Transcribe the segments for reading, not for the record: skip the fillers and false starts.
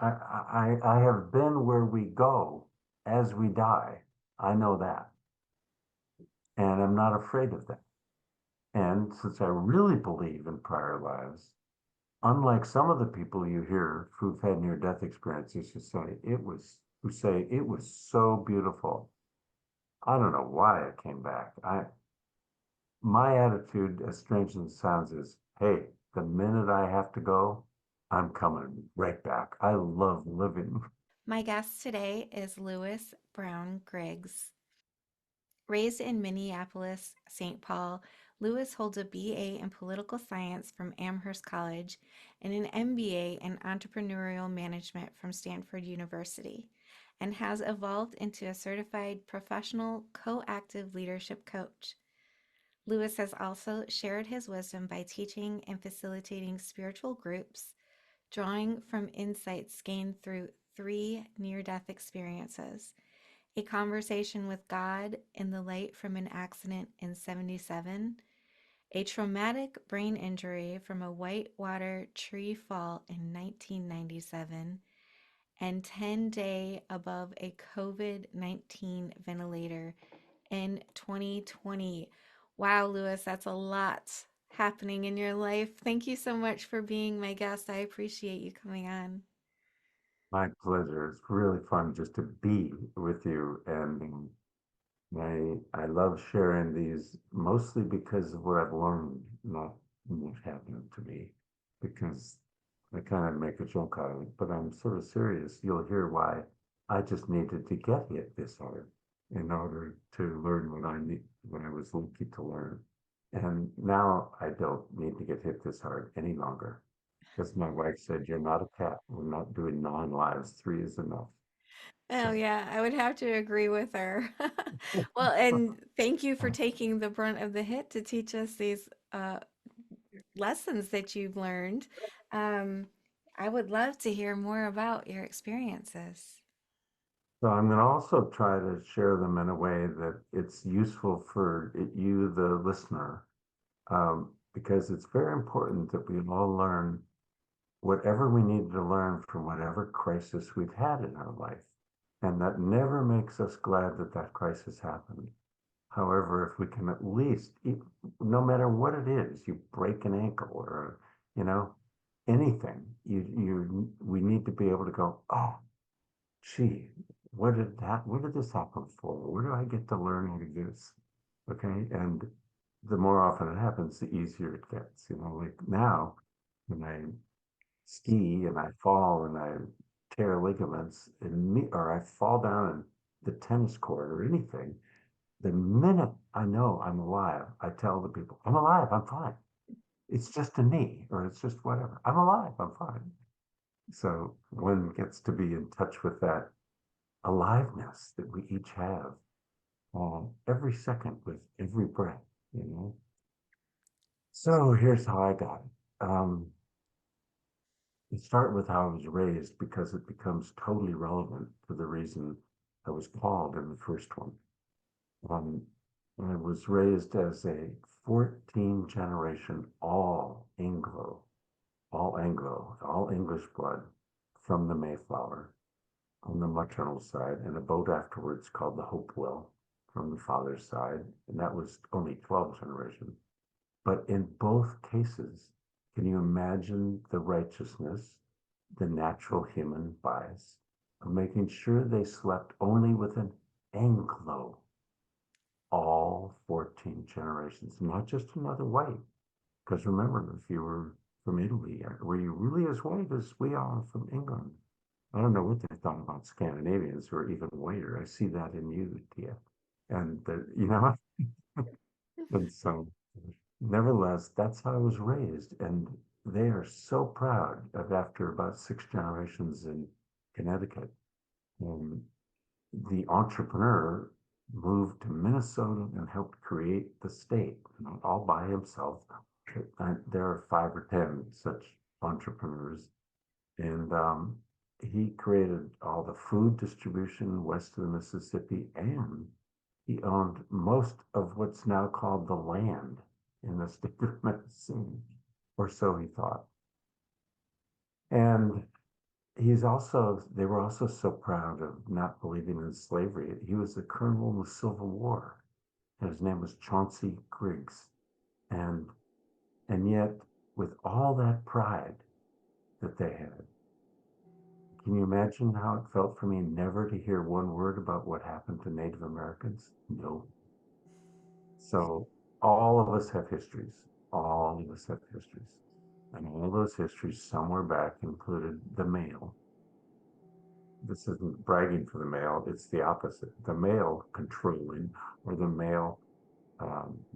I have been where we go as we die. I know that. And I'm not afraid of that. And since I really believe in prior lives, unlike some of the people you hear who've had near-death experiences who say it was so beautiful. I don't know why I came back. My attitude, as strange as it sounds, is, hey, the minute I have to go, I'm coming right back. I love living. My guest today is Lewis Brown Griggs. Raised in Minneapolis, St. Paul, Lewis holds a BA in political science from Amherst College and an MBA in entrepreneurial management from Stanford University, and has evolved into a certified professional coactive leadership coach. Lewis has also shared his wisdom by teaching and facilitating spiritual groups, drawing from insights gained through three near death experiences: a conversation with God in the light from an accident in '77, a traumatic brain injury from a whitewater tree fall in 1997, and 10-day above a COVID-19 ventilator in 2020. Wow, Lewis, that's a lot happening in your life. Thank you so much for being my guest. I appreciate you coming on. My pleasure. It's really fun just to be with you. And I love sharing these mostly because of what I've learned, not what happened to me, because I kind of make a joke out of it, but I'm sort of serious. You'll hear why I just needed to get hit this hard in order to learn what I was lucky to learn. And now I don't need to get hit this hard any longer. Because my wife said, you're not a cat. We're not doing 9 lives. 3 is enough. Oh, So, yeah, I would have to agree with her. Well, and thank you for taking the brunt of the hit to teach us these lessons that you've learned. Um, I would love to hear more about your experiences. so I'm going to also try to share them in a way that it's useful for you, the listener, because it's very important that we all learn whatever we need to learn from whatever crisis we've had in our life. And that never makes us glad that that crisis happened. However, if we can at least, no matter what it is, you break an ankle or, you know, anything, we need to be able to go, oh, gee, what did this happen for? Where do I get to learn how to do this? Okay. And the more often it happens, the easier it gets. Like now, when I ski and I fall and I tear ligaments or I fall down in the tennis court or anything, the minute I know I'm alive, I tell the people, I'm alive, I'm fine. It's just a knee or it's just whatever. I'm alive, I'm fine. So one gets to be in touch with that aliveness that we each have every second with every breath, you know. So here's how I got it. Let's start with how I was raised because it becomes totally relevant to the reason I was called in the first one. Um, I was raised as a 14 generation all English blood from the Mayflower on the maternal side, and a boat afterwards called the Hopewell from the father's side, and that was only 12 generations. But in both cases, can you imagine the righteousness, the natural human bias of making sure they slept only with an Anglo, all 14 generations, not just another white? Because remember, if you were from Italy, were you really as white as we are from England? I don't know what they thought about Scandinavians who are even whiter. I see that in you, Tia. And, and so, nevertheless, that's how I was raised. And they are so proud of after about 6 generations in Connecticut. Um, the entrepreneur moved to Minnesota and helped create the state, not all by himself. There are 5 or 10 such entrepreneurs. And he created all the food distribution west of the Mississippi, and he owned most of what's now called the land in the state of Mississippi, or so he thought. And they were also so proud of not believing in slavery. He was the colonel in the Civil War, and his name was Chauncey Griggs. And, and yet, with all that pride that they had, can you imagine how it felt for me never to hear one word about what happened to Native Americans? No. So all of us have histories. All of us have histories. And all those histories somewhere back included the male. This isn't bragging for the male, it's the opposite. The male controlling or the male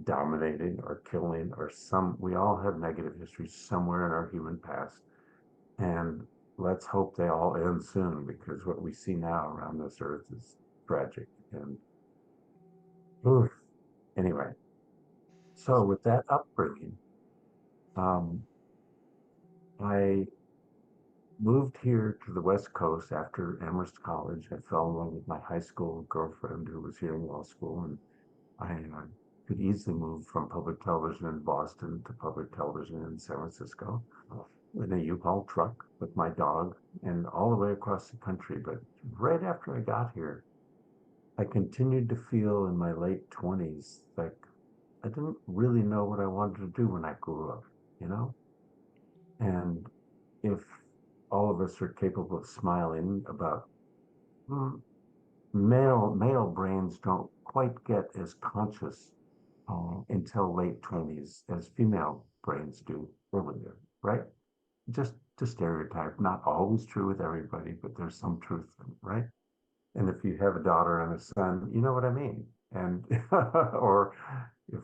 dominating or killing or we all have negative histories somewhere in our human past. And let's hope they all end soon because what we see now around this earth is tragic. And oof. Anyway, so with that upbringing, um, I moved here to the West Coast after Amherst College. I fell in love with my high school girlfriend who was here in law school, and I could easily move from public television in Boston to public television in San Francisco in a U-Haul truck with my dog and all the way across the country. But right after I got here, I continued to feel in my late 20s like I didn't really know what I wanted to do when I grew up, you know? And if all of us are capable of smiling about mm, male brains don't quite get as conscious until late 20s as female brains do earlier, right? Just to stereotype, not always true with everybody, but there's some truth, right? And if you have a daughter and a son, you know what I mean. And or if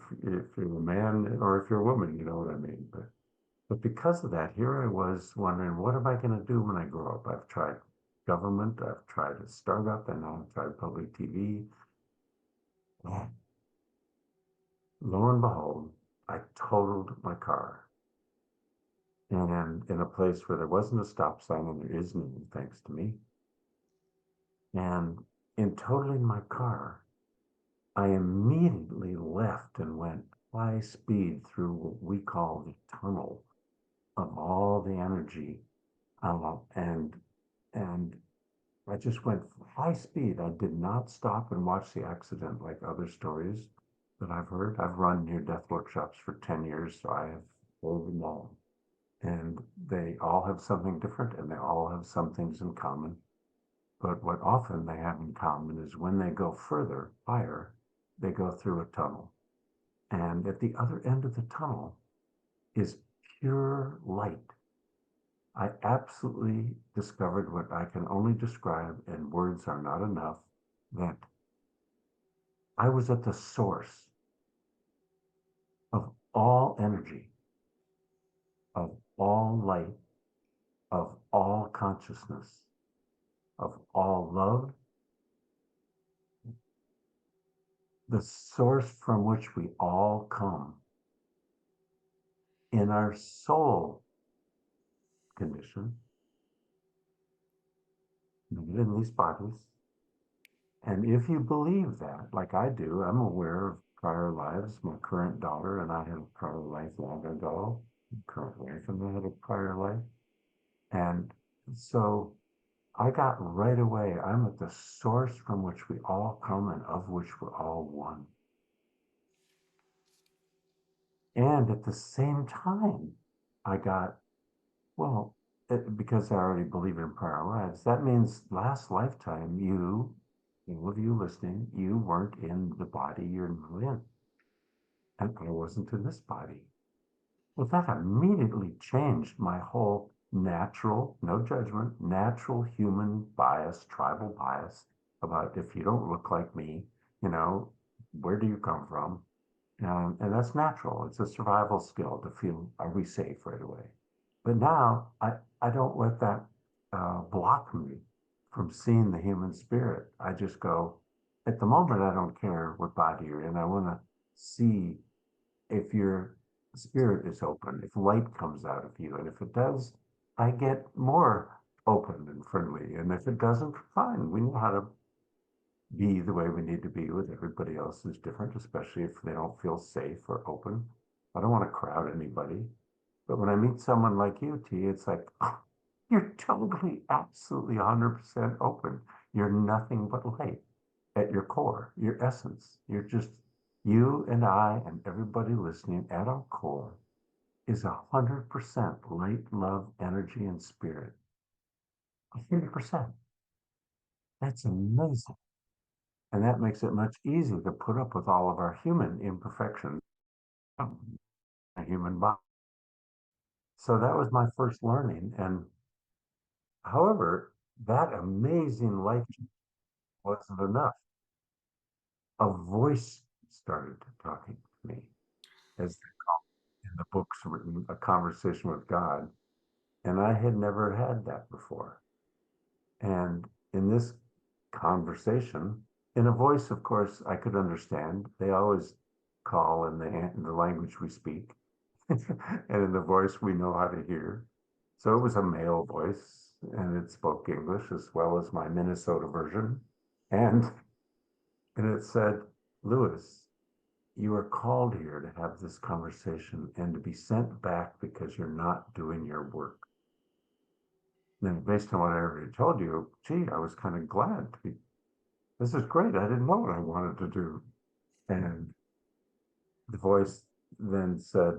you're a man or if you're a woman, you know what I mean. But because of that, here I was wondering, what am I going to do when I grow up? I've tried government, I've tried a startup, and now I've tried public TV. Lo and behold, I totaled my car. And in a place where there wasn't a stop sign and there is none, thanks to me. And in totaling my car, I immediately left and went high speed through what we call the tunnel of all the energy. And and I just went high speed. I did not stop and watch the accident like other stories that I've heard. I've run near death workshops for 10 years, so I have heard them all. And they all have something different and they all have some things in common. But what often they have in common is when they go further, higher, they go through a tunnel. And at the other end of the tunnel is pure light. I absolutely discovered what I can only describe, and words are not enough, that I was at the source of all energy, of all light, of all consciousness, of all love, the source from which we all come in our soul condition, not in these bodies. And if you believe that, like I do, I'm aware of prior lives. My current daughter and I had a prior life long ago. My current wife and I had a prior life. And so I got right away, I'm at the source from which we all come and of which we're all one. And at the same time, I got, well, because I already believe in prior lives, that means last lifetime, all of you listening, you weren't in the body you're now in. And I wasn't in this body. Well, that immediately changed my whole natural, no judgment, natural human bias, tribal bias about if you don't look like me, you know, where do you come from? And that's natural. It's a survival skill to feel, are we safe right away? But now I don't let that block me from seeing the human spirit. I just go, at the moment, I don't care what body you're in. I want to see if your spirit is open, if light comes out of you. And if it does, I get more open and friendly. And if it doesn't, fine. We know how to be the way we need to be with everybody else who's different, especially if they don't feel safe or open. I don't want to crowd anybody. But when I meet someone like you, T, it's like, oh, You're totally, absolutely 100% open. You're nothing but light at your core, your essence. You're just you and I and everybody listening at our core is 100% light, love, energy, and spirit. 100%. That's amazing. And that makes it much easier to put up with all of our human imperfections, a human body. So that was my first learning. And however, that amazing life wasn't enough. A voice started talking to me, as in the books written, A Conversation with God. And I had never had that before. And in this conversation, in a voice, of course, I could understand. They always call in the language we speak, and in the voice we know how to hear. So it was a male voice, and it spoke English as well as my Minnesota version. And and it said, Lewis, you are called here to have this conversation and to be sent back because you're not doing your work. Then, based on what I already told you, gee, I was kind of glad to be. This is great. I didn't know what I wanted to do. And the voice then said,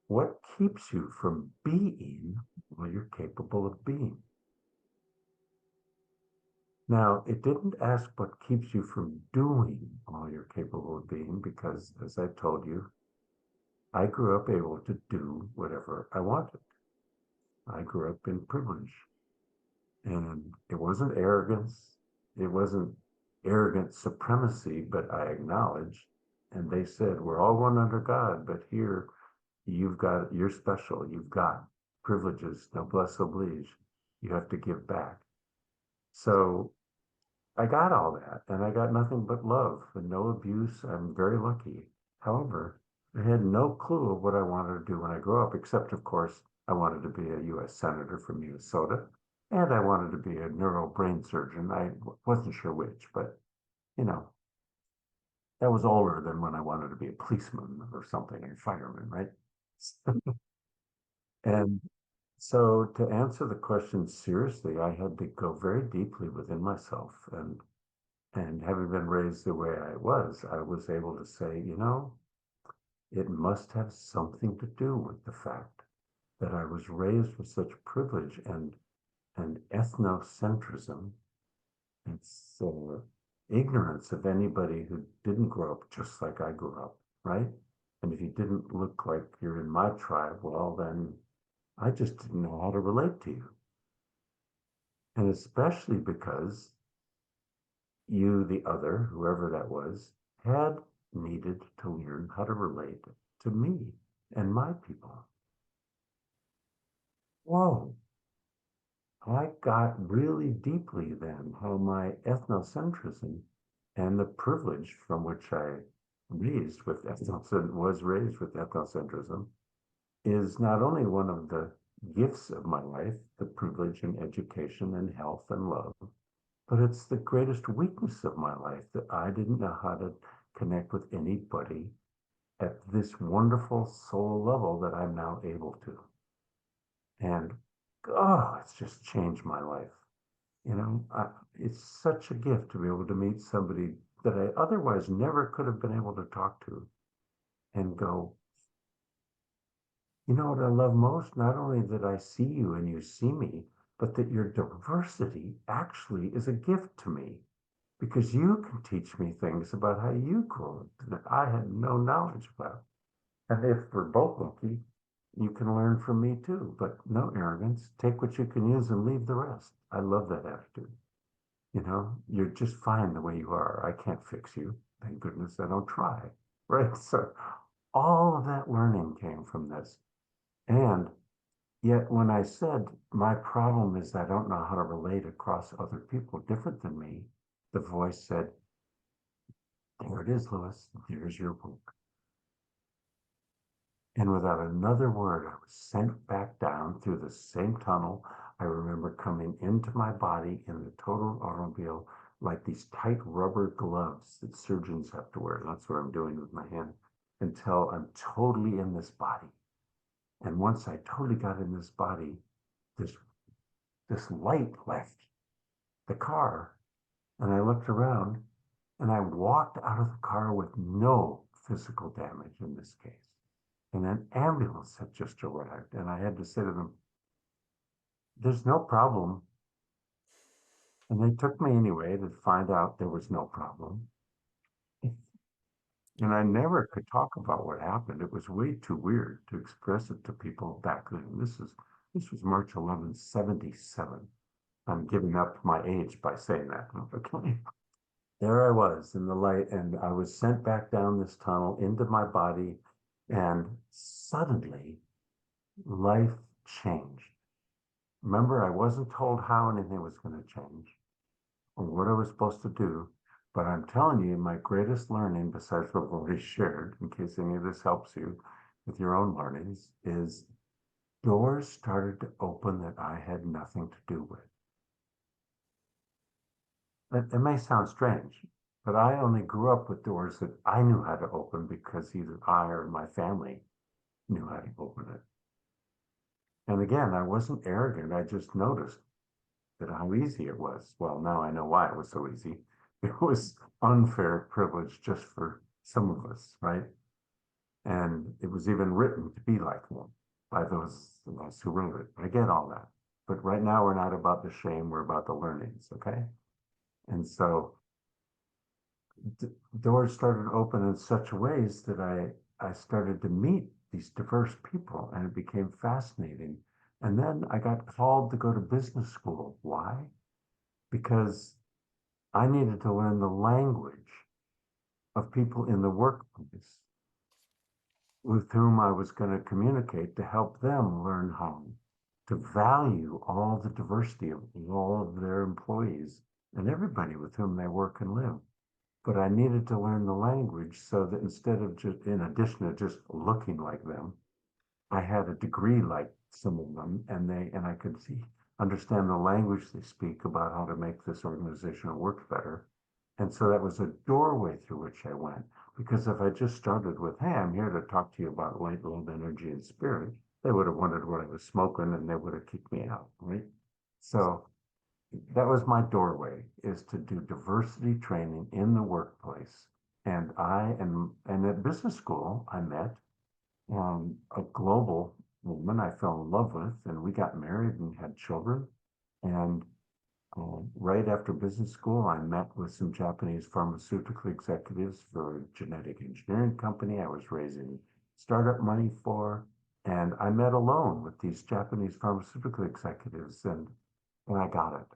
what keeps you from being what you're capable of being? Now, it didn't ask what keeps you from doing all you're capable of being, because as I told you, I grew up able to do whatever I wanted. I grew up in privilege. And it wasn't arrogance. It wasn't arrogant supremacy, but I acknowledged. And they said, we're all one under God, but here you're special. You've got privileges, noblesse oblige. You have to give back. So I got all that, and I got nothing but love and no abuse. I'm very lucky. However, I had no clue of what I wanted to do when I grew up, except, of course, I wanted to be a U.S. Senator from Minnesota, and I wanted to be a neural brain surgeon. I wasn't sure which, but you know, that was older than when I wanted to be a policeman or something, or fireman, right? And so to answer the question seriously, I had to go very deeply within myself. And having been raised the way I was able to say, it must have something to do with the fact that I was raised with such privilege and ethnocentrism. It's ignorance of anybody who didn't grow up just like I grew up, right? And if you didn't look like you're in my tribe, well, then I just didn't know how to relate to you. And especially because you, the other, whoever that was, had needed to learn how to relate to me and my people. Whoa, I got really deeply then how my ethnocentrism and the privilege from which I was raised with ethnocentrism is not only one of the gifts of my life, the privilege and education and health and love, but it's the greatest weakness of my life that I didn't know how to connect with anybody at this wonderful soul level that I'm now able to. And oh, it's just changed my life. It's such a gift to be able to meet somebody that I otherwise never could have been able to talk to and go, you know what I love most? Not only that I see you and you see me, but that your diversity actually is a gift to me because you can teach me things about how you grew up that I had no knowledge about. And if we're both lucky, you can learn from me too, but no arrogance. Take what you can use and leave the rest. I love that attitude. You're just fine the way you are. I can't fix you. Thank goodness I don't try. Right? So all of that learning came from this. And yet when I said my problem is I don't know how to relate across other people different than me, the voice said, there it is, Lewis. Here's your book. And without another word, I was sent back down through the same tunnel. I remember coming into my body in the total automobile, like these tight rubber gloves that surgeons have to wear. That's what I'm doing with my hand until I'm totally in this body. And once I totally got in this body, this this light left the car, and I looked around, and I walked out of the car with no physical damage in this case. And an ambulance had just arrived, and I had to say to them, "There's no problem." And they took me anyway to find out there was no problem. And I never could talk about what happened. It was way too weird to express it to people back then. This was March 11th, 77. I'm giving up my age by saying that. Okay. There I was in the light, and I was sent back down this tunnel into my body, and suddenly life changed. Remember, I wasn't told how anything was going to change or what I was supposed to do, but I'm telling you, my greatest learning, besides what I've already shared, in case any of this helps you with your own learnings, is doors started to open that I had nothing to do with. It may sound strange, but I only grew up with doors that I knew how to open because either I or my family knew how to open it. And again, I wasn't arrogant. I just noticed that how easy it was. Well, now I know why it was so easy. It was unfair privilege just for some of us, right? And it was even written to be like one by those of us who wrote it. I get all that. But right now, we're not about the shame, we're about the learnings, okay? And so doors started to open in such ways that I started to meet these diverse people, and it became fascinating. And then I got called to go to business school. Why? Because I needed to learn the language of people in the workplace with whom I was going to communicate to help them learn how to value all the diversity of all of their employees and everybody with whom they work and live. But I needed to learn the language so that instead of just, in addition to just looking like them, I had a degree like some of them, and I could understand the language they speak about how to make this organization work better. And so that was a doorway through which I went. Because if I just started with, "Hey, I'm here to talk to you about light, love, energy, and spirit," they would have wondered what I was smoking, and they would have kicked me out, right? So that was my doorway, is to do diversity training in the workplace. And at business school, I met a global woman I fell in love with, and we got married and had children. And right after business school, I met with some Japanese pharmaceutical executives for a genetic engineering company I was raising startup money for. And I met alone with these Japanese pharmaceutical executives, and I got it.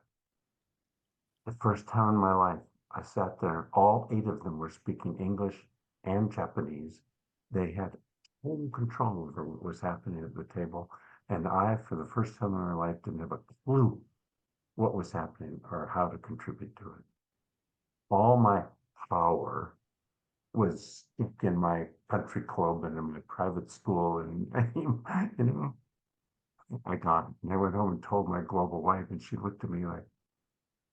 The first time in my life, I sat there, all 8 of them were speaking English and Japanese. They had total control over what was happening at the table. And I, for the first time in my life, didn't have a clue what was happening or how to contribute to it. All my power was in my country club and in my private school. And, you know, I got it. And I went home and told my global wife, and she looked at me like,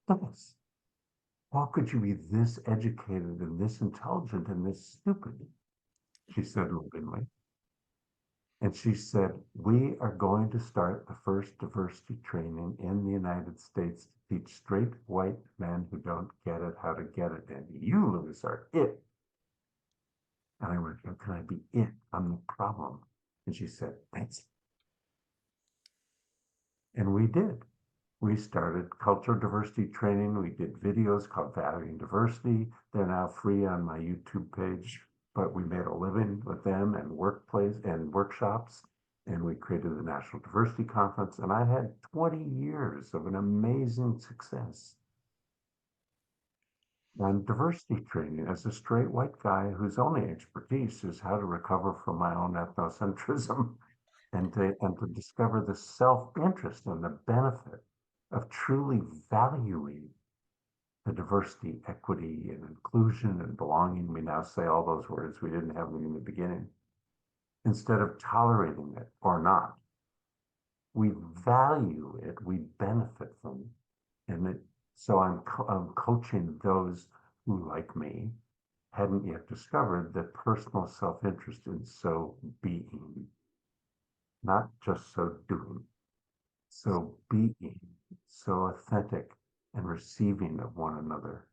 "Dennis, how could you be this educated and this intelligent and this stupid?" She said lovingly. And she said, "We are going to start the first diversity training in the United States to teach straight white men who don't get it how to get it. And you, Lewis, are it." And I went, "How can I be it? I'm the problem." And she said, "That's it." And we did. We started cultural diversity training. We did videos called Valuing Diversity. They're now free on my YouTube page, but we made a living with them and workplace and workshops. And we created the National Diversity Conference. And I had 20 years of an amazing success on diversity training as a straight white guy whose only expertise is how to recover from my own ethnocentrism and to discover the self-interest and the benefit of truly valuing the diversity, equity, and inclusion and belonging. We now say all those words. We didn't have them in the beginning. Instead of tolerating it or not, we value it, we benefit from it. So I'm coaching those who, like me, hadn't yet discovered that personal self-interest in so being, not just so doing. So being so authentic and receiving of one another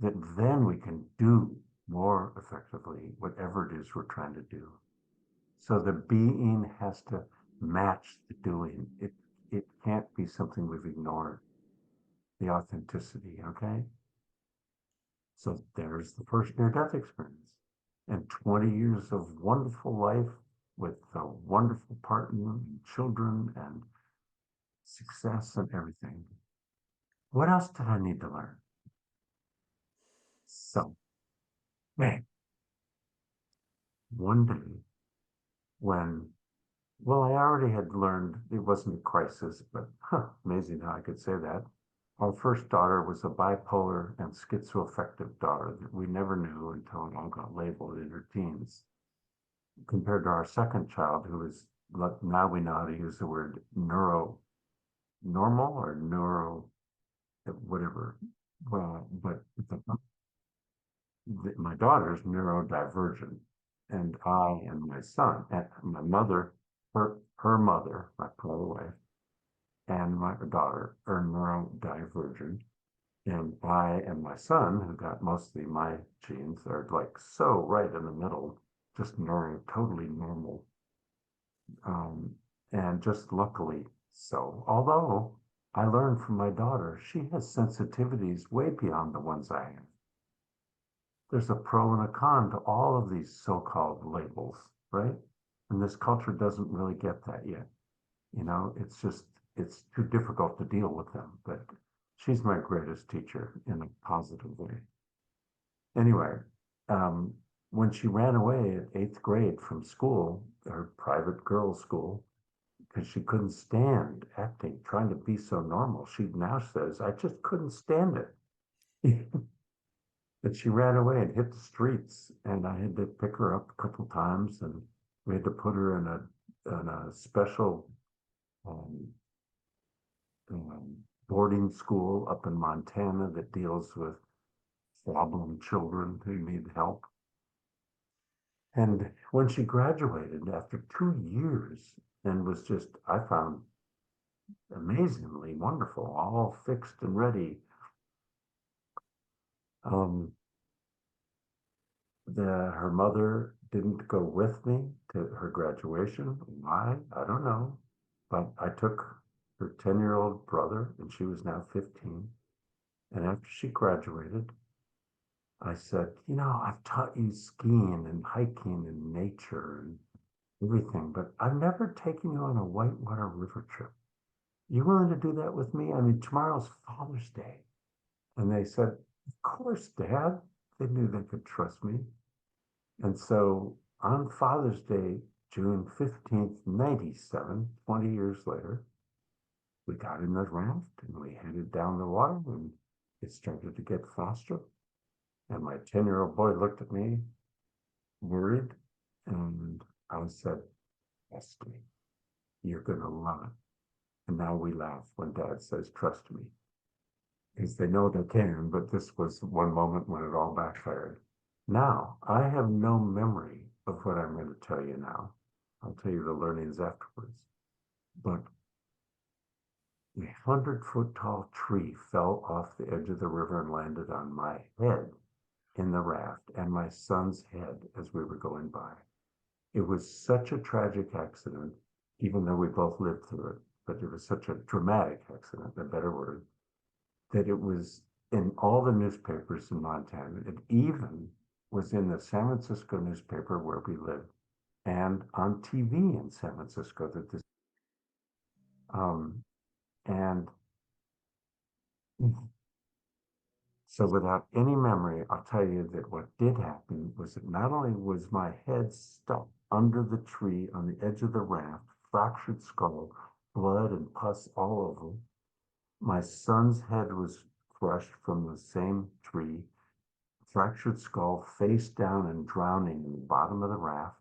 that then we can do more effectively whatever it is we're trying to do. So the being has to match the doing. It can't be something we've ignored, the authenticity, okay? So there's the first near-death experience. And 20 years of wonderful life with a wonderful partner and children and success and everything. What else did I need to learn? So, man, one day when, well, I already had learned it wasn't a crisis, but amazing how I could say that. Our first daughter was a bipolar and schizoaffective daughter that we never knew until it all got labeled in her teens. Compared to our second child, who is, now we know how to use the word neuro normal or neuro whatever. Well, but my daughter's neurodivergent, and I and my son and my mother, her mother, my poor wife, and my daughter are neurodivergent, and I and my son, who got mostly my genes, are like so right in the middle, just totally normal, um, and just luckily so. Although I learned from my daughter, she has sensitivities way beyond the ones I have. There's a pro and a con to all of these so-called labels, right? And this culture doesn't really get that yet. You know, it's too difficult to deal with them. But she's my greatest teacher in a positive way. Anyway, um, when she ran away at eighth grade from school, her private girls' school, because she couldn't stand acting, trying to be so normal, she now says, I just couldn't stand it. But she ran away and hit the streets, and I had to pick her up a couple times, and we had to put her in a special um, boarding school up in Montana that deals with problem children who need help. And when she graduated after 2 years and was just, I found amazingly wonderful, all fixed and ready. Um, her mother didn't go with me to her graduation. Why? I don't know. But I took her 10-year-old brother, and she was now 15. And after she graduated, I said, you know, I've taught you skiing and hiking and nature and everything, but I've never taken you on a whitewater river trip. You willing to do that with me? I mean, tomorrow's Father's Day. And they said, of course, Dad. They knew they could trust me. And so on Father's Day, June 15th, 97, 20 years later, we got in the raft and we headed down the water, and it started to get faster. And my 10-year-old boy looked at me, worried, and I said, trust me, you're going to love it. And now we laugh when Dad says, trust me, because they know they can, but this was one moment when it all backfired. Now, I have no memory of what I'm going to tell you now. I'll tell you the learnings afterwards. But a 100-foot tall tree fell off the edge of the river and landed on my head in the raft and my son's head as we were going by. It was such a tragic accident, even though we both lived through it, but it was such a dramatic accident, a better word, that it was in all the newspapers in Montana. It even was in the San Francisco newspaper where we lived and on TV in San Francisco that this and so without any memory, I'll tell you that what did happen was that not only was my head stuck under the tree on the edge of the raft, fractured skull, blood and pus all over, my son's head was crushed from the same tree, fractured skull, face down and drowning in the bottom of the raft.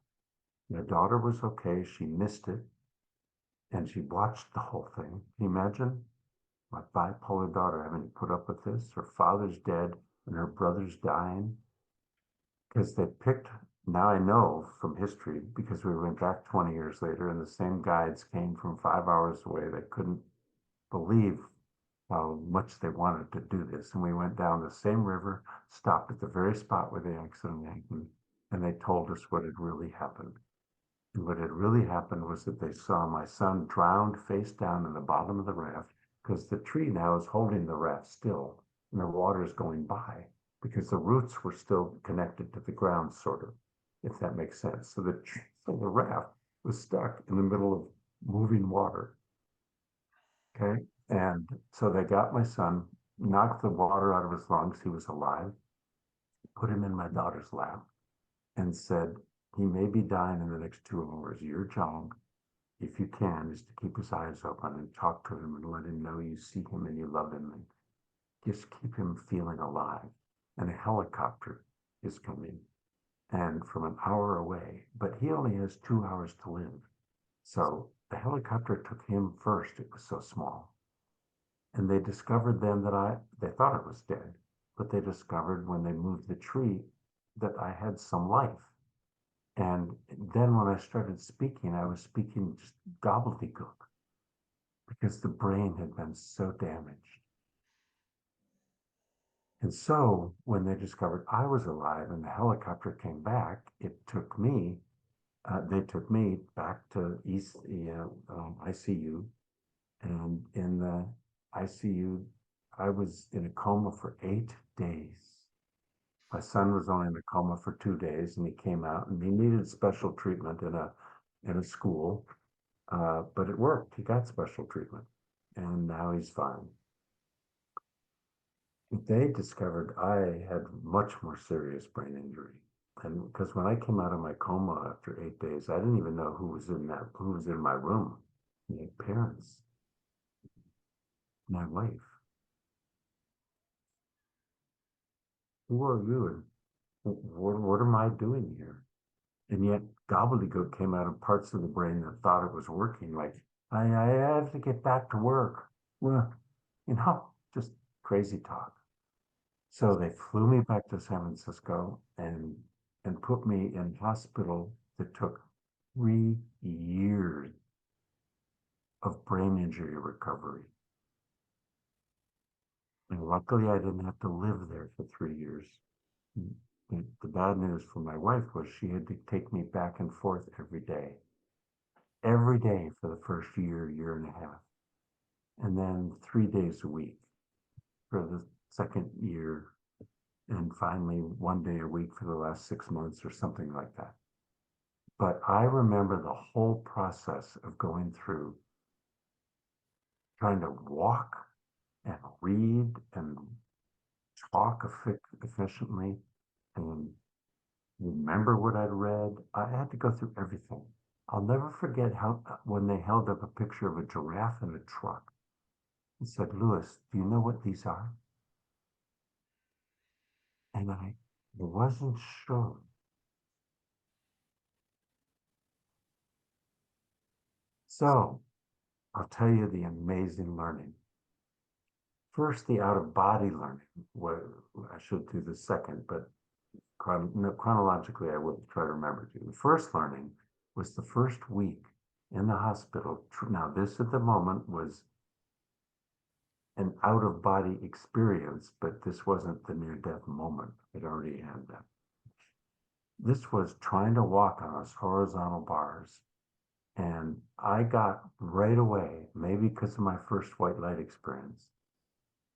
My daughter was okay. She missed it and she watched the whole thing. Can you imagine my bipolar daughter having to put up with this? Her father's dead and her brother's dying because they picked now I know from history because we went back 20 years later and the same guides came from 5 hours away that couldn't believe how much they wanted to do this. And we went down the same river, stopped at the very spot where the accident happened, and they told us what had really happened. And what had really happened was that they saw my son drowned face down in the bottom of the raft because the tree now is holding the raft still and the water is going by because the roots were still connected to the ground, sort of, if that makes sense. So the raft was stuck in the middle of moving water. Okay. And so they got my son, knocked the water out of his lungs. He was alive, put him in my daughter's lap, and said, he may be dying in the next 2 hours. Your job, if you can, is to keep his eyes open and talk to him and let him know you see him and you love him and just keep him feeling alive. And a helicopter is coming and from an hour away, but he only has 2 hours to live. So the helicopter took him first. It was so small. And they discovered then they thought I was dead, but they discovered when they moved the tree that I had some life. And then when I started speaking, I was speaking just gobbledygook because the brain had been so damaged. And so when they discovered I was alive and the helicopter came back, they took me back to ICU. And in the ICU, I was in a coma for 8 days. My son was only in a coma for 2 days, and he came out, and he needed special treatment in a school, but it worked. He got special treatment, and now he's fine. They discovered I had much more serious brain injury, and because when I came out of my coma after 8 days, I didn't even know who was in my room. My parents, my wife. Who are you, and what am I doing here? And yet gobbledygook came out of parts of the brain that thought it was working. Like, I have to get back to work. Well, just crazy talk. So they flew me back to San Francisco and put me in hospital that took 3 years of brain injury recovery. And luckily I didn't have to live there for 3 years. The bad news for my wife was she had to take me back and forth every day for the first year and a half, and then 3 days a week for the second year, and finally 1 day a week for the last 6 months or something like that. But I remember the whole process of going through trying to walk and read and talk efficiently and remember what I'd read. I had to go through everything. I'll never forget how when they held up a picture of a giraffe in a truck and said, Lewis, do you know what these are? And I wasn't sure. So I'll tell you the amazing learning. First, the out of body learning. Well, I should do the second, but chronologically, I will try to remember to. The first learning was the first week in the hospital. Now, this at the moment was an out of body experience, but this wasn't the near death moment. I'd already had that. This was trying to walk on those horizontal bars. And I got right away, maybe because of my first white light experience,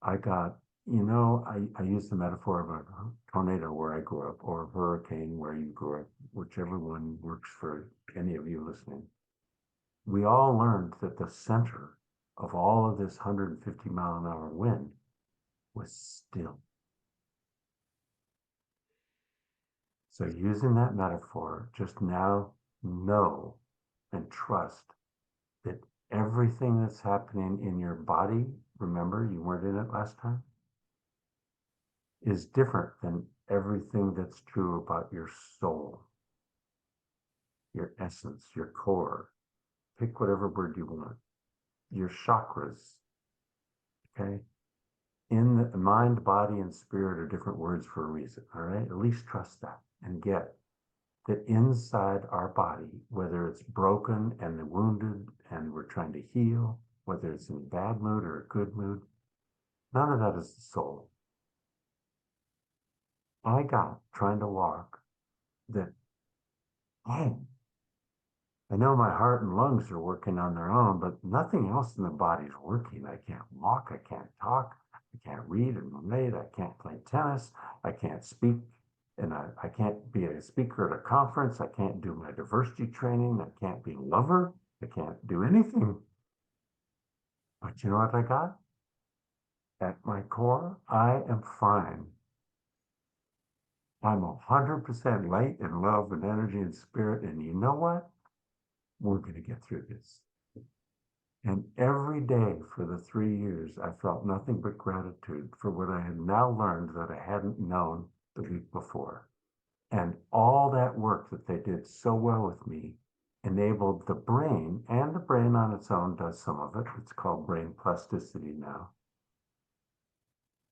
I got, I use the metaphor of a tornado where I grew up or a hurricane where you grew up, whichever one works for any of you listening. We all learned that the center of all of this 150-mile-an-hour wind was still. So using that metaphor, just now know and trust that everything that's happening in your body, remember you weren't in it last time, is different than everything that's true about your soul, your essence, your core. Pick whatever word you want. Your chakras, okay? In the mind, body, and spirit are different words for a reason, all right? At least trust that and get that inside our body, whether it's broken and wounded and we're trying to heal, whether it's in bad mood or a good mood, none of that is the soul. I got trying to walk that, hey, I know my heart and lungs are working on their own, but nothing else in the body's working. I can't walk, I can't talk, I can't read and write, I can't play tennis, I can't speak, and I can't be a speaker at a conference, I can't do my diversity training, I can't be a lover, I can't do anything. But you know what I got? At my core, I am fine. I'm 100% light and love and energy and spirit. And you know what? We're going to get through this. And every day for the 3 years, I felt nothing but gratitude for what I had now learned that I hadn't known the week before. And all that work that they did so well with me enabled the brain, and the brain on its own does some of it. It's called brain plasticity now.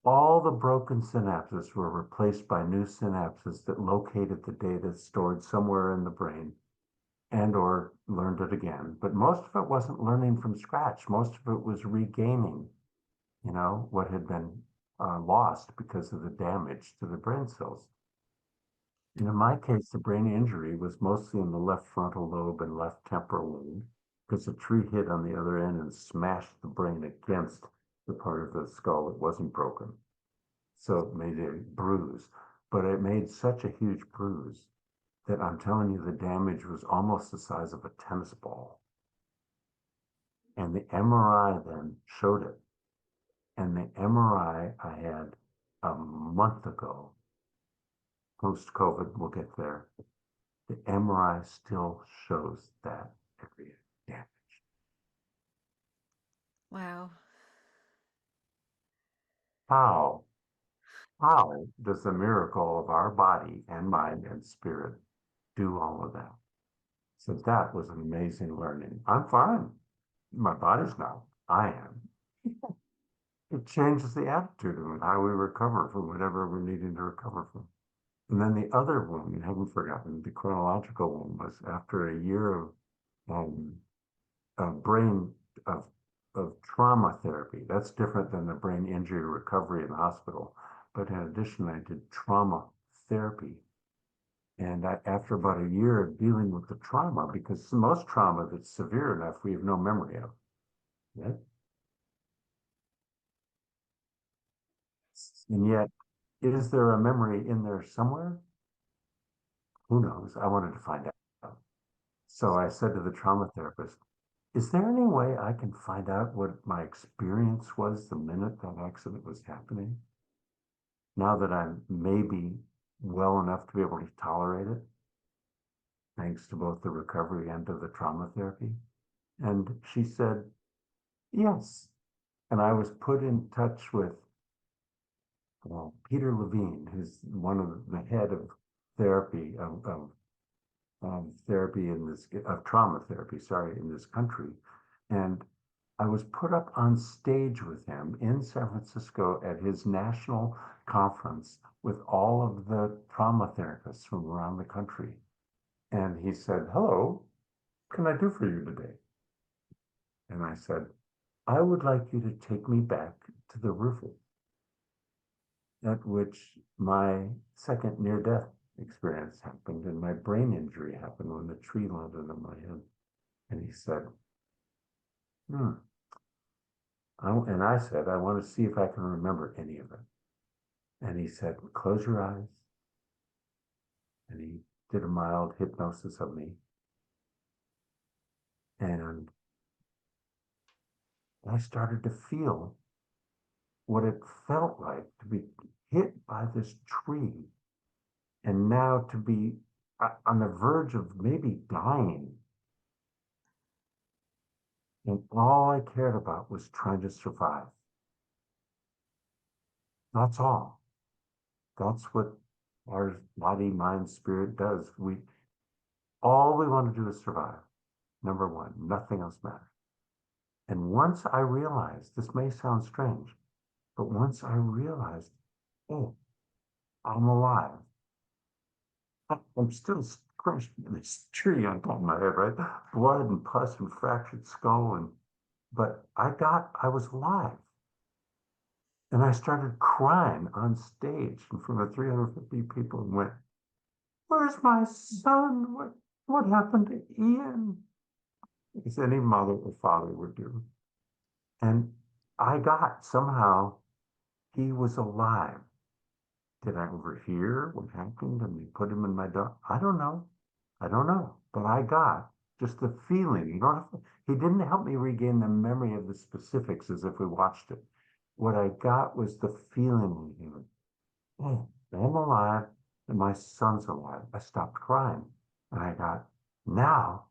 All the broken synapses were replaced by new synapses that located the data stored somewhere in the brain and or learned it again. But most of it wasn't learning from scratch. Most of it was regaining, what had been lost because of the damage to the brain cells. And in my case, the brain injury was mostly in the left frontal lobe and left temporal lobe because a tree hit on the other end and smashed the brain against the part of the skull that wasn't broken. So it made a bruise, but it made such a huge bruise that I'm telling you, the damage was almost the size of a tennis ball. And the MRI then showed it. And the MRI I had a month ago, post COVID, we'll get there. The MRI still shows that area damage. Wow. How? How does the miracle of our body and mind and spirit do all of that? So that was an amazing learning. I'm fine. My body's not. I am. It changes the attitude of how we recover from whatever we're needing to recover from. And then the other one, you haven't forgotten, the chronological one was after a year um, of brain of of trauma therapy. That's different than the brain injury recovery in the hospital. But in addition, I did trauma therapy. And after about a year of dealing with the trauma, because most trauma that's severe enough, we have no memory of. Right? And yet, is there a memory in there somewhere? Who knows? I wanted to find out. So I said to the trauma therapist, is there any way I can find out what my experience was the minute that accident was happening? Now that I'm maybe well enough to be able to tolerate it, thanks to both the recovery and to the trauma therapy. And she said, yes. And I was put in touch with Peter Levine, who's one of the head of therapy, therapy in this, of trauma therapy, sorry, in this country. And I was put up on stage with him in San Francisco at his national conference with all of the trauma therapists from around the country. And he said, hello, what can I do for you today? And I said, I would like you to take me back to the river at which my second near-death experience happened and my brain injury happened when the tree landed on my head. And he said, hmm. And I said, I want to see if I can remember any of it. And he said, close your eyes. And he did a mild hypnosis of me. And I started to feel what it felt like to be hit by this tree and now to be on the verge of maybe dying. And all I cared about was trying to survive. That's all. That's what our body, mind, spirit does. All we want to do is survive. Number one, nothing else matters. And once I realized, this may sound strange, but once I realized, oh, I'm alive, I'm still crushed in this tree on top of my head, right? Blood and pus and fractured skull. But I was alive. And I started crying on stage in front of 350 people and went, "Where's my son? What happened to Ian?" As any mother or father would do. And I got somehow he was alive. Did I overhear what happened and they put him in my dog? I don't know. I don't know. But I got just the feeling. You don't have to, he didn't help me regain the memory of the specifics as if we watched it. What I got was the feeling in it. Oh, I'm alive and my son's alive. I stopped crying and I got, now,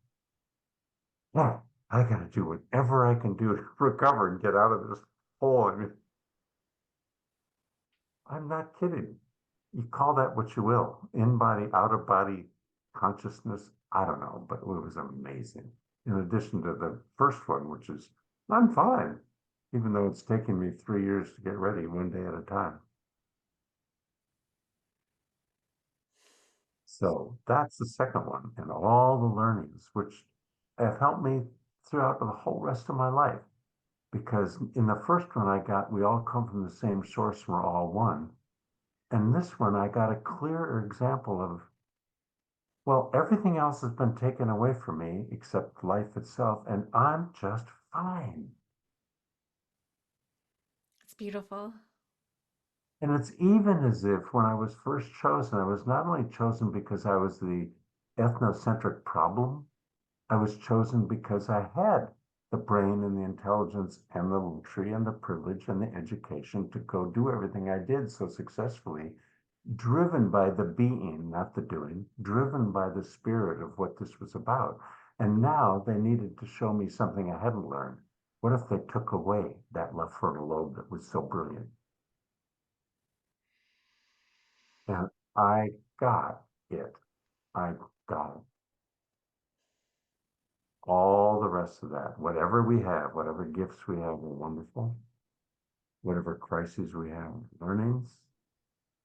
yeah, I got to do whatever I can do to recover and get out of this hole. I mean, I'm not kidding. You call that what you will, in body, out of body consciousness. I don't know, but it was amazing. In addition to the first one, which is, I'm fine, even though it's taken me 3 years to get ready, one day at a time. So that's the second one, and all the learnings, which have helped me throughout the whole rest of my life. Because in the first one I got, we all come from the same source, we're all one. And this one, I got a clearer example of, well, everything else has been taken away from me except life itself, and I'm just fine. It's beautiful. And it's even as if when I was first chosen, I was not only chosen because I was the ethnocentric problem, I was chosen because I had the brain and the intelligence and the luxury and the privilege and the education to go do everything I did so successfully, driven by the being, not the doing, driven by the spirit of what this was about. And now they needed to show me something I hadn't learned. What if they took away that left frontal lobe that was so brilliant? And I got it. I got it. All the rest of that, whatever we have, whatever gifts we have are wonderful. Whatever crises we have, learnings.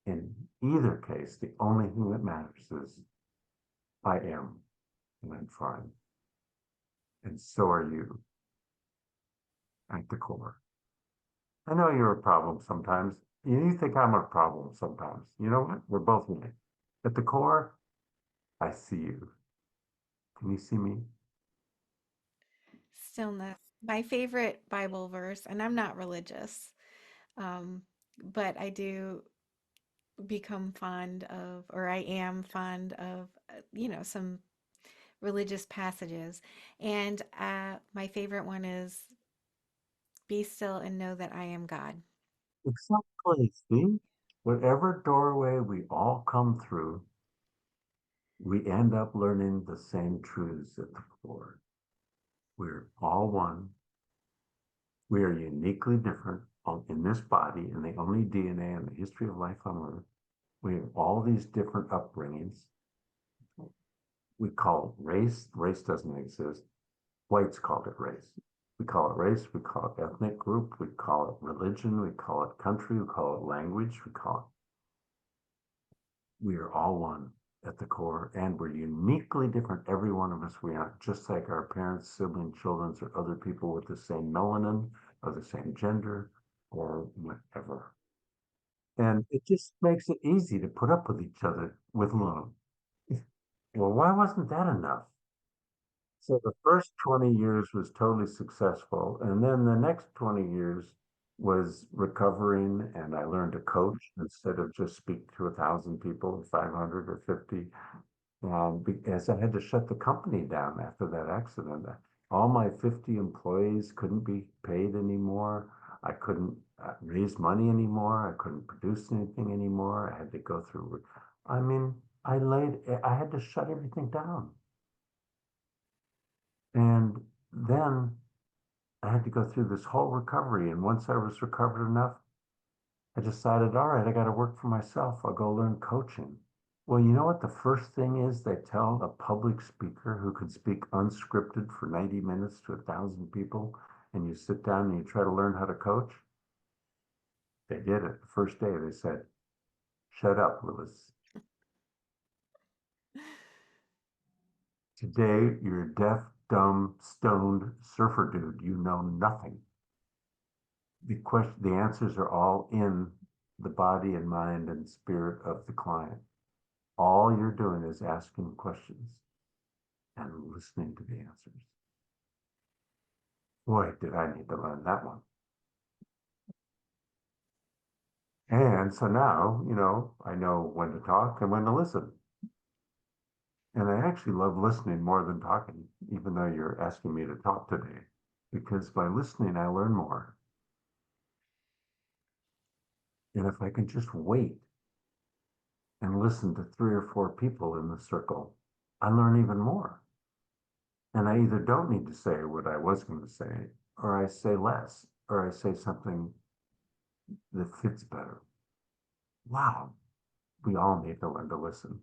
In either case, the only thing that matters is I am, and I'm fine. And so are you at the core. I know you're a problem sometimes. You think I'm a problem sometimes. You know what? We're both in it. At the core, I see you. Can you see me? Stillness. My favorite Bible verse, and I'm not religious, um, but I do become fond of, or I am fond of, some religious passages. And my favorite one is, "Be still and know that I am God." Exactly. See? Whatever doorway we all come through, we end up learning the same truths at the core. We're all one. We are uniquely different in this body and the only DNA in the history of life on Earth. We have all these different upbringings. We call it race. Race doesn't exist. Whites called it race. We call it race. We call it ethnic group. We call it religion. We call it country. We call it language. We are all one at the core, and we're uniquely different. Every one of us, we aren't just like our parents, siblings, children, or other people with the same melanin or the same gender or whatever. And it just makes it easy to put up with each other with love. Well, why wasn't that enough? So the first 20 years was totally successful. And then the next 20 years was recovering, and I learned to coach instead of just speak to 1,000 people, 500 or 50, because I had to shut the company down after that accident. All my 50 employees couldn't be paid anymore. I couldn't raise money anymore. I couldn't produce anything anymore. I had to go through, I mean, I had to shut everything down. And then I had to go through this whole recovery. And once I was recovered enough, I decided, all right, I got to work for myself. I'll go learn coaching. Well, you know what the first thing is they tell a public speaker who could speak unscripted for 90 minutes to 1,000 people, and you sit down and you try to learn how to coach? They did it. The first day they said, shut up, Lewis. Today, you're a deaf, dumb, stoned surfer dude. You know nothing. The answers are all in the body and mind and spirit of the client. All you're doing is asking questions and listening to the answers. Boy, did I need to learn that one. And so now, I know when to talk and when to listen. And I actually love listening more than talking, even though you're asking me to talk today, because by listening, I learn more. And if I can just wait and listen to three or four people in the circle, I learn even more. And I either don't need to say what I was going to say, or I say less, or I say something that fits better. Wow, we all need to learn to listen.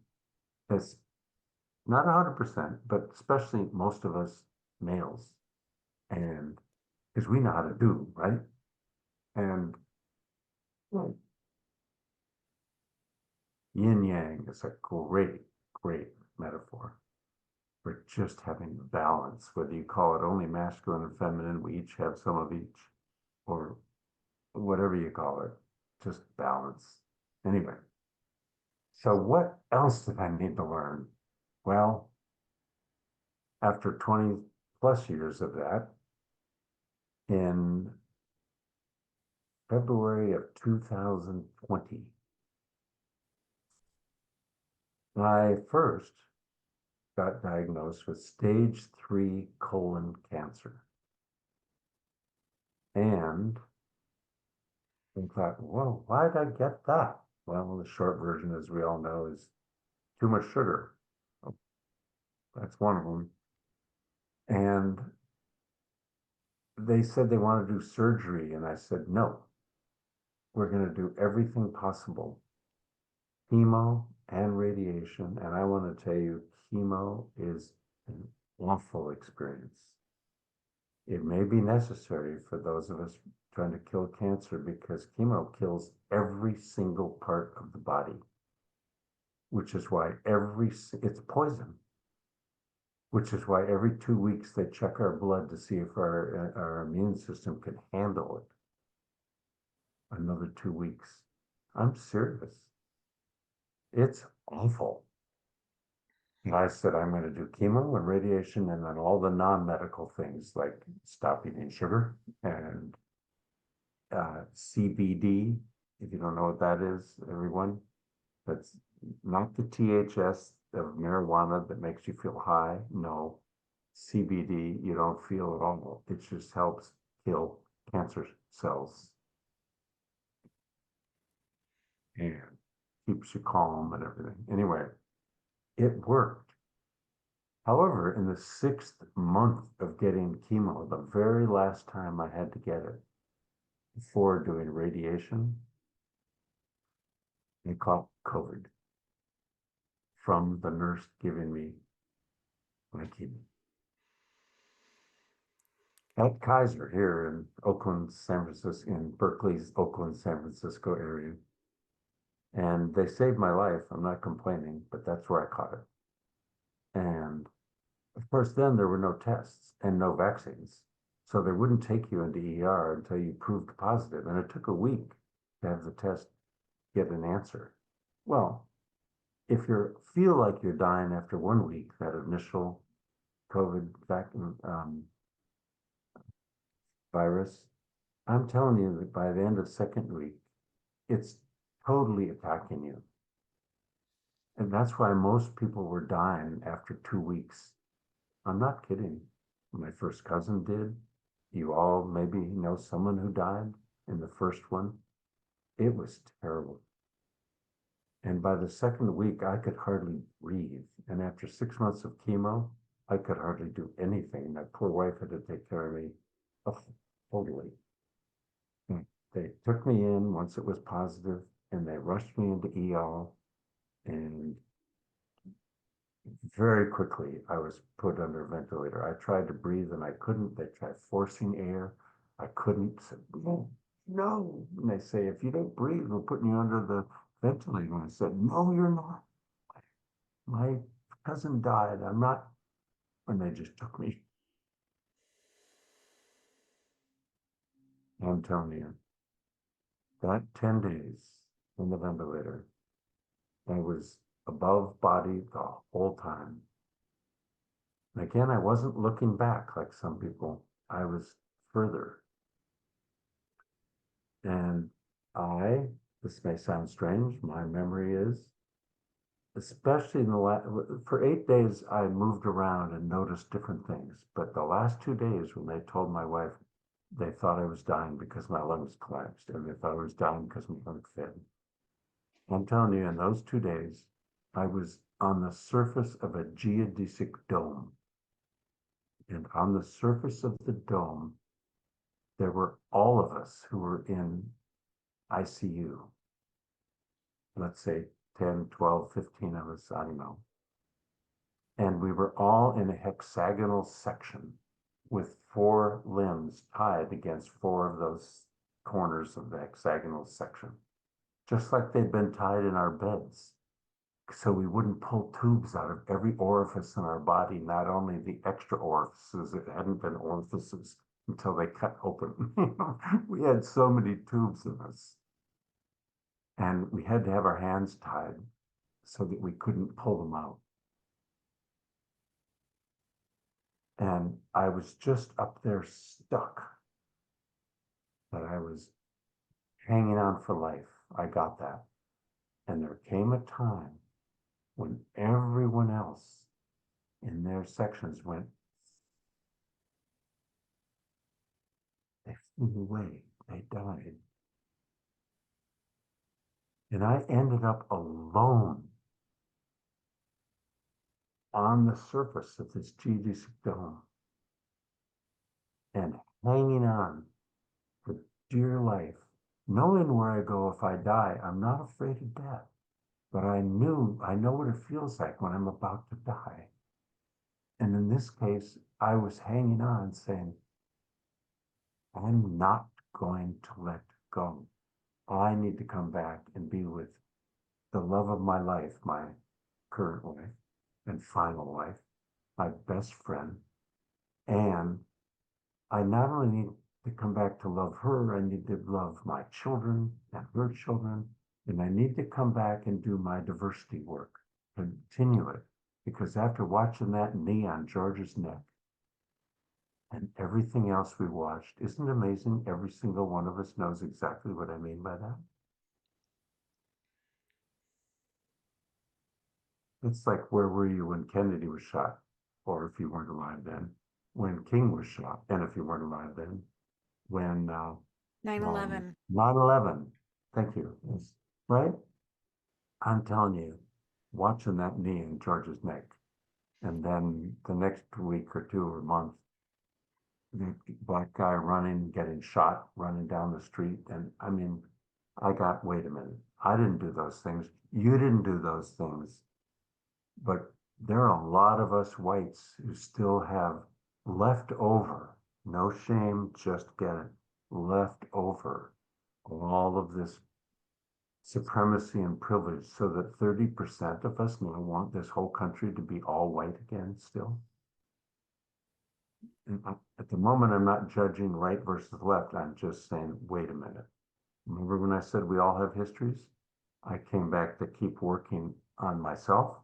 It's not 100%, but especially most of us males. And because we know how to do, right? And well, yin yang is a great, great metaphor for just having balance, whether you call it only masculine and feminine, we each have some of each, or whatever you call it, just balance. Anyway, so what else did I need to learn? Well, after 20 plus years of that, in February of 2020, I first got diagnosed with stage 3 colon cancer. And I thought, well, why did I get that? Well, the short version, as we all know, is too much sugar. Oh, that's one of them. And they said they want to do surgery. And I said, no, we're going to do everything possible, chemo and radiation. And I want to tell you, chemo is an awful experience. It may be necessary for those of us trying to kill cancer because chemo kills every single part of the body, which is why it's poison, which is why every 2 weeks they check our blood to see if our immune system can handle it. Another 2 weeks. I'm serious. It's awful. And I said, I'm going to do chemo and radiation and then all the non-medical things like stop eating sugar and CBD. If you don't know what that is, everyone, that's not the THS of marijuana that makes you feel high. No, CBD, you don't feel at all. It just helps kill cancer cells and keeps you calm and everything. Anyway, it worked. However, in the 6th month of getting chemo, the very last time I had to get it before doing radiation, I caught COVID from the nurse giving me my chemo. At Kaiser here in Oakland, San Francisco, in Berkeley's Oakland, San Francisco area. And they saved my life. I'm not complaining, but that's where I caught it. And of course, then there were no tests and no vaccines. So they wouldn't take you into ER until you proved positive. And it took a week to have the test get an answer. Well, if you feel like you're dying after 1 week, that initial COVID virus, I'm telling you that by the end of the second week, it's totally attacking you. And that's why most people were dying after 2 weeks. I'm not kidding. My first cousin did. You all maybe know someone who died in the first one. It was terrible. And by the second week, I could hardly breathe. And after 6 months of chemo, I could hardly do anything. My poor wife had to take care of me totally. They took me in once it was positive and they rushed me into ER. And very quickly, I was put under a ventilator. I tried to breathe and I couldn't. They tried forcing air. I couldn't. I said, no, no. And they say, if you don't breathe, we're putting you under the ventilator. And I said, no, you're not. My cousin died. I'm not when they just took me. I'm telling you, that 10 days in the ventilator, I was above body the whole time. And again, I wasn't looking back like some people. I was further. And this may sound strange, my memory is, especially in the last, for 8 days, I moved around and noticed different things. But the last 2 days, when they told my wife they thought I was dying because my lungs collapsed and they thought I was dying because my lungs failed. I'm telling you, in those 2 days, I was on the surface of a geodesic dome. And on the surface of the dome, there were all of us who were in ICU. Let's say 10, 12, 15 of us, I don't know. And we were all in a hexagonal section with 4 limbs tied against 4 of those corners of the hexagonal section, just like they'd been tied in our beds. So we wouldn't pull tubes out of every orifice in our body, not only the extra orifices, it hadn't been orifices until they cut open. We had so many tubes in us. And we had to have our hands tied so that we couldn't pull them out. And I was just up there stuck, that I was hanging on for life. I got that. And there came a time when everyone else in their sections went, they flew away, they died. And I ended up alone on the surface of this geodesic dome and hanging on for dear life, knowing where I go if I die. I'm not afraid of death, but I know what it feels like when I'm about to die. And in this case, I was hanging on saying, I'm not going to let go. I need to come back and be with the love of my life, my current wife and final wife, my best friend. And I not only need to come back to love her, I need to love my children and her children. And I need to come back and do my diversity work, continue it. Because after watching that knee on George's neck and everything else we watched, isn't it amazing? Every single one of us knows exactly what I mean by that. It's like, where were you when Kennedy was shot? Or if you weren't alive then, when King was shot, and if you weren't alive then, when 9/11. 9/11. Thank you. Yes. Right? I'm telling you, watching that knee in George's neck, and then the next week or 2 or month, the black guy running, getting shot, running down the street. And I mean, I got, wait a minute, I didn't do those things. You didn't do those things. But there are a lot of us whites who still have left over, no shame, just get it, left over all of this supremacy and privilege, so that 30% of us now want this whole country to be all white again still. And at the moment, I'm not judging right versus left. I'm just saying, wait a minute. Remember when I said we all have histories? I came back to keep working on myself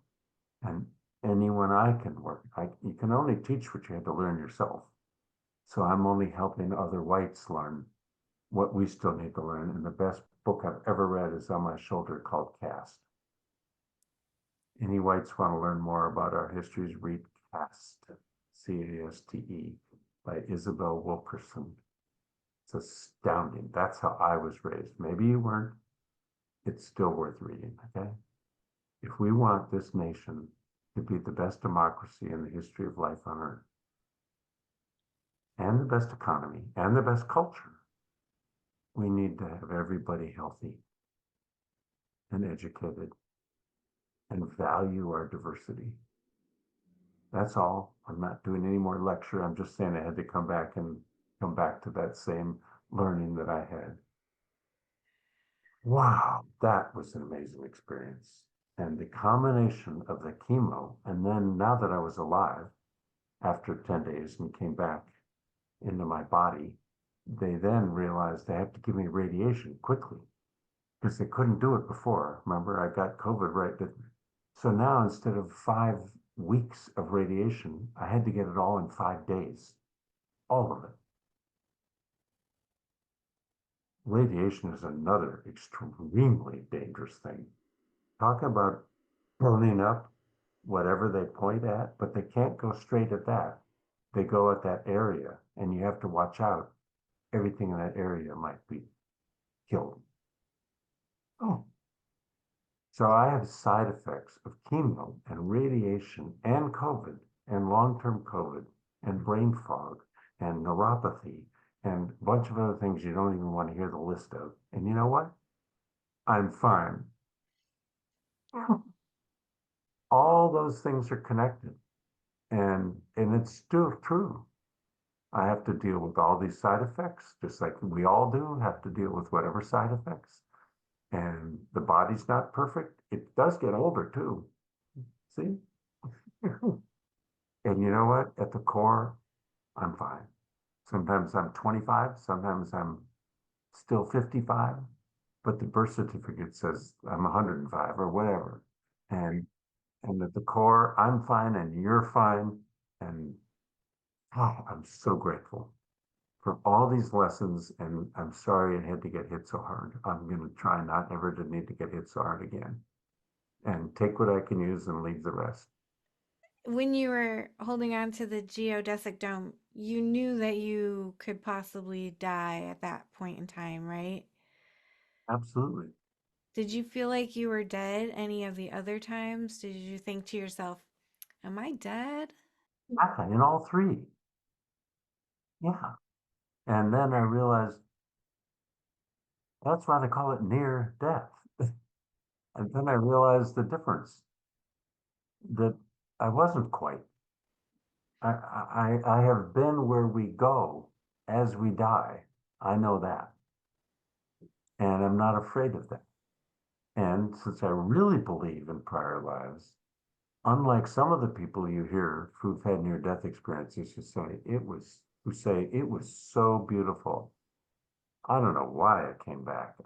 and anyone I can work. You can only teach what you had to learn yourself. So I'm only helping other whites learn what we still need to learn. And the best book I've ever read is on my shoulder, called Caste. Any whites want to learn more about our histories, read Caste, Caste, by Isabel Wilkerson. It's astounding. That's how I was raised. Maybe you weren't. It's still worth reading, okay? If we want this nation to be the best democracy in the history of life on earth, and the best economy, and the best culture, we need to have everybody healthy and educated and value our diversity. That's all. I'm not doing any more lecture. I'm just saying I had to come back to that same learning that I had. Wow, that was an amazing experience. And the combination of the chemo, and then now that I was alive, after 10 days and came back into my body. They then realized they have to give me radiation quickly because they couldn't do it before. Remember, I got COVID right. So now instead of 5 weeks of radiation, I had to get it all in 5 days, all of it. Radiation is another extremely dangerous thing. Talk about burning up whatever they point at, but they can't go straight at that. They go at that area, and you have to watch out. Everything in that area might be killed. Oh, so I have side effects of chemo and radiation and COVID and long-term COVID and brain fog and neuropathy and a bunch of other things you don't even want to hear the list of. And you know what? I'm fine. All those things are connected. And it's still true. I have to deal with all these side effects, just like we all do have to deal with whatever side effects. And the body's not perfect. It does get older too. See? And you know what? At the core, I'm fine. Sometimes I'm 25, sometimes I'm still 55, but the birth certificate says I'm 105 or whatever. And and at the core, I'm fine and you're fine. And oh, I'm so grateful for all these lessons. And I'm sorry it had to get hit so hard. I'm going to try not ever to need to get hit so hard again and take what I can use and leave the rest. When you were holding on to the geodesic dome, you knew that you could possibly die at that point in time, right? Absolutely. Did you feel like you were dead any of the other times? Did you think to yourself, am I dead? Yeah, in all three. Yeah. And then I realized that's why they call it near death. And then I realized the difference that I wasn't quite. I have been where we go as we die. I know that. And I'm not afraid of that. And since I really believe in prior lives, unlike some of the people you hear who've had near death experiences who say it was so beautiful. I don't know why I came back.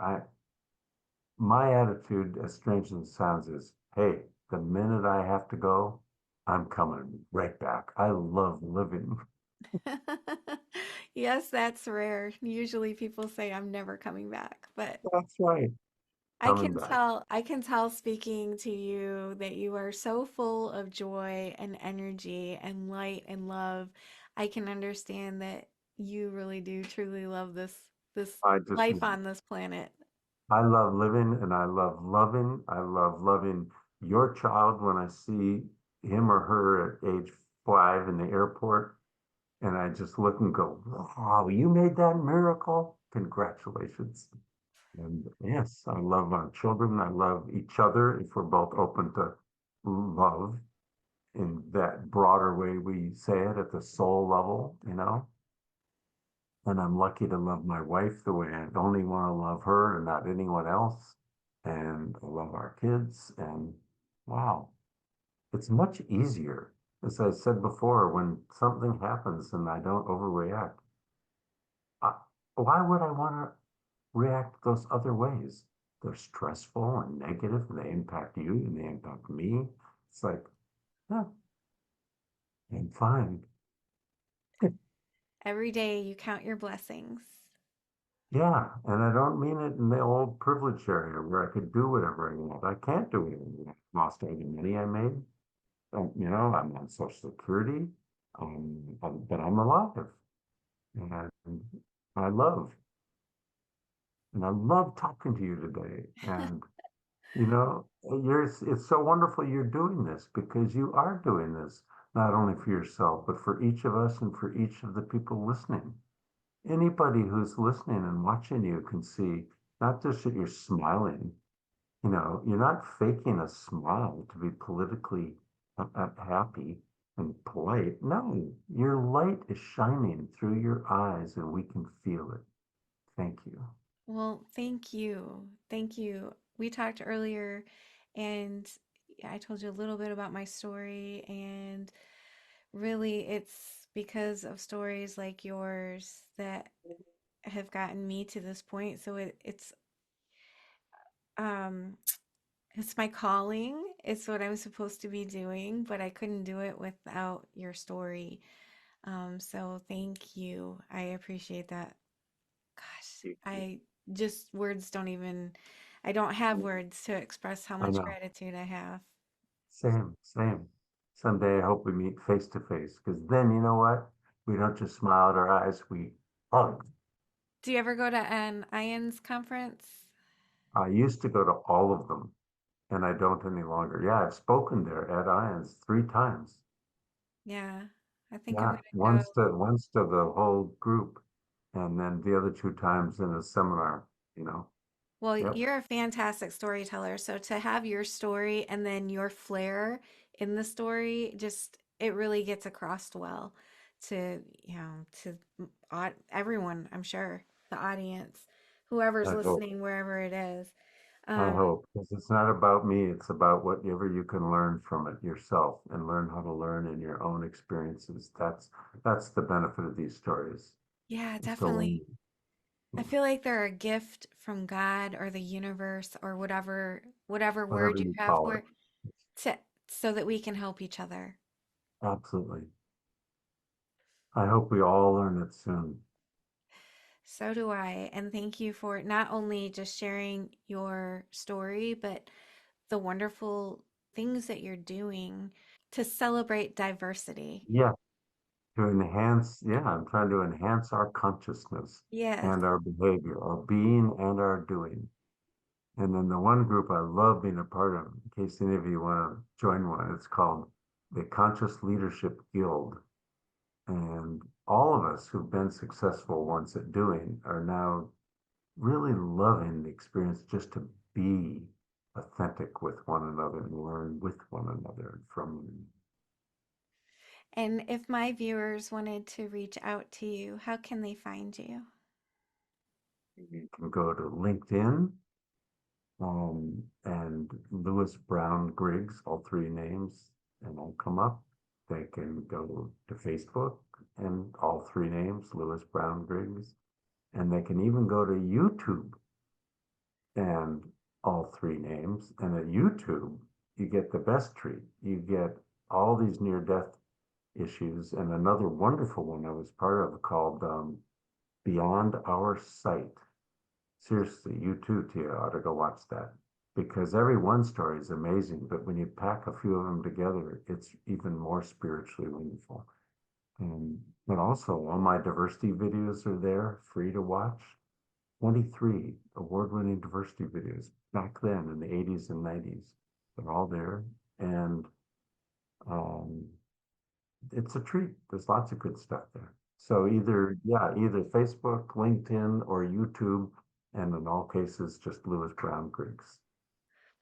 My attitude, as strange as it sounds, is hey, the minute I have to go, I'm coming right back. I love living. Yes, that's rare. Usually people say I'm never coming back, but That's right. Coming back. I can tell speaking to you that you are so full of joy and energy and light and love. I can understand that you really do truly love this I just life on this planet. I love living and I love loving. I love loving your child when I see him or her at age 5 in the airport. And I just look and go, wow, you made that miracle. Congratulations. And yes, I love our children. I love each other if we're both open to love in that broader way we say it at the soul level, you know. And I'm lucky to love my wife the way I only want to love her and not anyone else. And I love our kids. And wow, it's much easier. As I said before, when something happens and I don't overreact, I, why would I want to react those other ways? They're stressful and negative, and they impact you and they impact me. It's like, yeah, I'm fine. Every day you count your blessings. Yeah, and I don't mean it in the old privilege area where I could do whatever I want. I can't do whatever I want. Lost all the money I made. I'm on Social Security, but I'm alive, and I love, and I love talking to you today. And it's so wonderful you're doing this because you are doing this not only for yourself, but for each of us and for each of the people listening. Anybody who's listening and watching you can see not just that you're smiling, you're not faking a smile to be politically happy and polite. No, your light is shining through your eyes and we can feel it. Thank you. Well, thank you. Thank you. We talked earlier and I told you a little bit about my story and really it's because of stories like yours that have gotten me to this point. So um it's my calling. It's what I'm supposed to be doing, but I couldn't do it without your story. So thank you. I appreciate that. Gosh, I just words don't even, I don't have words to express how I much know. gratitude I have. Same, same. Someday I hope we meet face to face because then you know what? We don't just smile at our eyes, we hug. Do you ever go to an IONS conference? I used to go to all of them and I don't any longer. Yeah, I've spoken there at Ions 3 times. Yeah, I think I'm Yeah, gonna go. once to the whole group and then the other 2 times in a seminar, you know. Well, Yep, you're a fantastic storyteller. So to have your story and then your flair in the story, just it really gets across well to, to everyone, I'm sure, the audience, whoever's I hope. listening, wherever it is. I Um, hope because it's not about me, it's about whatever you can learn from it yourself and learn how to learn in your own experiences. That's the benefit of these stories. yeah, Is to definitely. learn I feel like they're a gift from God or the universe or whatever whatever word you you have call for it. it to so that we can help each other. Absolutely. I hope we all learn it soon. So do I. And thank you for not only just sharing your story, but the wonderful things that you're doing to celebrate diversity. Yeah, I'm trying to enhance our consciousness Yes. and our behavior, our being and our doing. And then the one group I love being a part of, in case any of you want to join one, it's called the Conscious Leadership Guild. And all of us who've been successful once at doing are now really loving the experience just to be authentic with one another and learn with one another and from And if my viewers wanted to reach out to you, how can they find you? them. You can go to LinkedIn and Lewis Brown Griggs, all 3 names, and I'll come up. They can go to Facebook and all 3 names, Lewis Brown Griggs, and they can even go to YouTube and all 3 names. And at YouTube, you get the best treat. You get all these near-death issues and another wonderful one I was part of called Beyond Our Sight. Seriously, you too, Tia, ought to go watch that because every one story is amazing, but when you pack a few of them together, it's even more spiritually meaningful. But also, all my diversity videos are there, free to watch. 23 award-winning diversity videos back then in the 80s and 90s. They're all there. And um, it's a treat. There's lots of good stuff there. So either Facebook, LinkedIn, or YouTube, and in all cases, just Lewis Brown Griggs.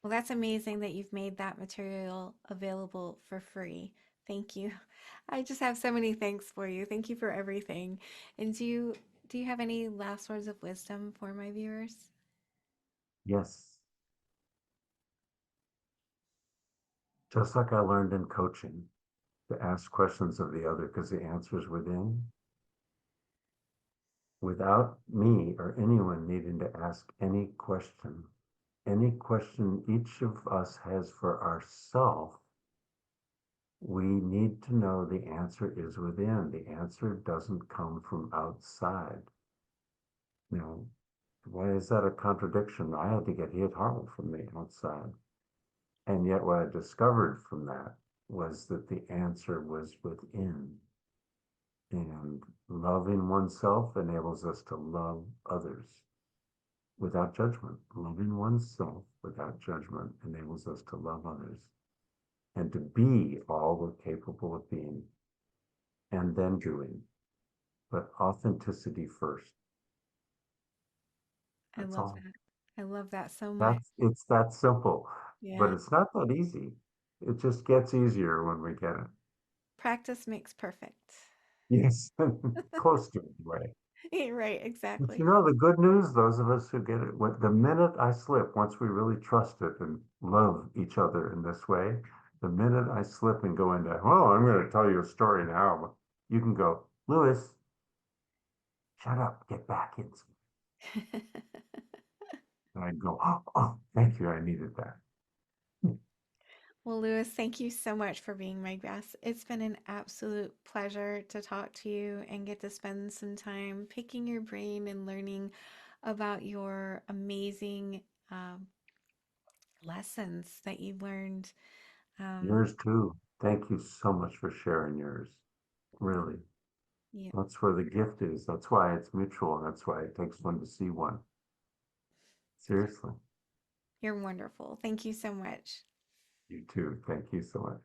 Well, that's amazing that you've made that material available for free. Thank you. I just have so many thanks for you. Thank you for everything. And do you have any last words of wisdom for my viewers? Yes, just like I learned in coaching to ask questions of the other because the answer's within, without me or anyone needing to ask any question each of us has for ourselves, we need to know the answer is within. The answer doesn't come from outside. You know, why is that a contradiction? I had to get hit hard from the outside. And yet what I discovered from that was that the answer was within. And loving oneself enables us to love others without judgment. Loving oneself without judgment enables us to love others and to be all we're capable of being and then doing, but authenticity first. I That's love all. that. I love that so much. It's that simple, but Yeah. it's not that easy. It just gets easier when we get it. Practice makes perfect. Yes, close to it, right? Right, But exactly. you know, the good news, those of us who get it, the minute I slip, once we really trust it and love each other in this way, The minute I slip and go into, oh, I'm going to tell you a story now, you can go, Lewis, shut up, get back in. And I go, oh, thank you. I needed that. Well, Lewis, thank you so much for being my guest. It's been an absolute pleasure to talk to you and get to spend some time picking your brain and learning about your amazing um, lessons that you learned. Um, Yours too. Thank you so much for sharing yours. Really. yeah, That's where the gift is. That's why it's mutual. That's why it takes one to see one. Seriously. you're wonderful. Thank you so much. You too. Thank you so much.